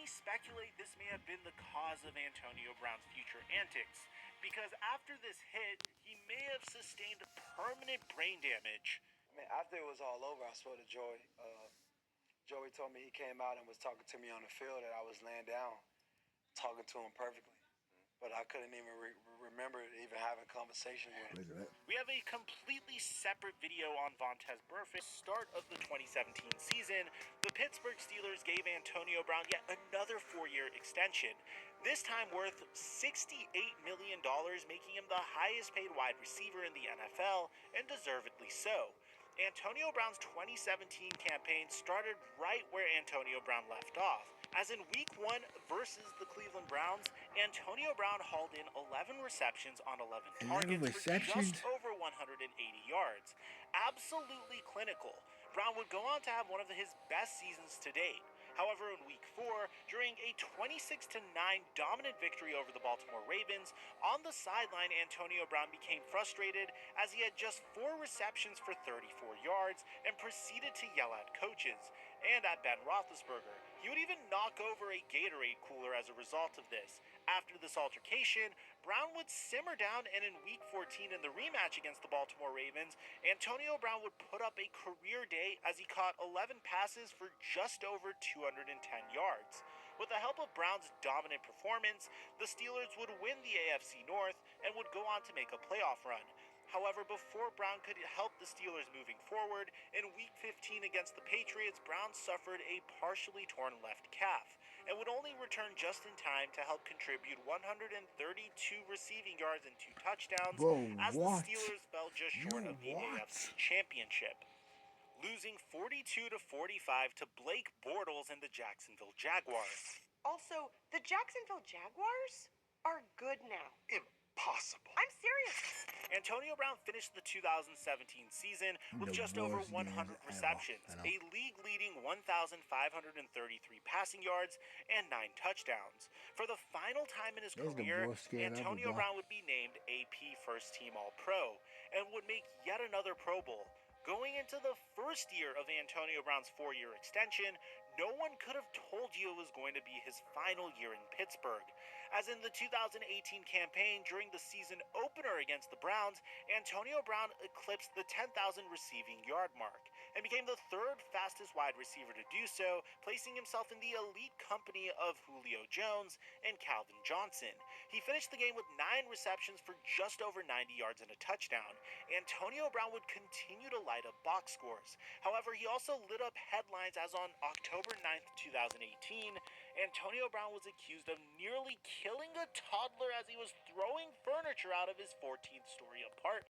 many speculate this may have been the cause of Antonio Brown's future antics, because after this hit, he may have sustained permanent brain damage. I mean, after it was all over, I spoke to Joey. Joey told me he came out and was talking to me on the field, and I was laying down, talking to him perfectly. But I couldn't even remember even having a conversation with him. We have a completely separate video on Vontaze Burfict. Start of the 2017 season, the Pittsburgh Steelers gave Antonio Brown yet another 4-year extension, this time worth $68 million, making him the highest paid wide receiver in the NFL, and deservedly so. Antonio Brown's 2017 campaign started right where Antonio Brown left off, as in Week 1 versus the Cleveland Browns, Antonio Brown hauled in 11 receptions on 11 targets for just over 180 yards. Absolutely clinical. Brown would go on to have one of his best seasons to date. However, in Week 4, during a 26-9 dominant victory over the Baltimore Ravens, on the sideline, Antonio Brown became frustrated as he had just 4 receptions for 34 yards and proceeded to yell at coaches and at Ben Roethlisberger. He would even knock over a Gatorade cooler as a result of this. After this altercation, Brown would simmer down, and in Week 14 in the rematch against the Baltimore Ravens, Antonio Brown would put up a career day as he caught 11 passes for just over 210 yards. With the help of Brown's dominant performance, the Steelers would win the AFC North and would go on to make a playoff run. However, before Brown could help the Steelers moving forward, in Week 15 against the Patriots, Brown suffered a partially torn left calf and would only return just in time to help contribute 132 receiving yards and 2 touchdowns as the Steelers fell just short of the AFC Championship, losing 42-45 to Blake Bortles and the Jacksonville Jaguars. Also, the Jacksonville Jaguars are good now. Impossible. I'm serious. Antonio Brown finished the 2017 season with just over 100 receptions, a league-leading 1,533 passing yards, and 9 touchdowns. For the final time in his career, Antonio Brown would be named AP First Team All-Pro and would make yet another Pro Bowl. Going into the first year of Antonio Brown's 4-year extension, no one could have told you it was going to be his final year in Pittsburgh. As in the 2018 campaign, during the season opener against the Browns, Antonio Brown eclipsed the 10,000 receiving yard mark and became the 3rd fastest wide receiver to do so, placing himself in the elite company of Julio Jones and Calvin Johnson. He finished the game with 9 receptions for just over 90 yards and a touchdown. Antonio Brown would continue to light up box scores. However, he also lit up headlines as on October 9th, 2018, Antonio Brown was accused of nearly killing a toddler as he was throwing furniture out of his 14th story apartment.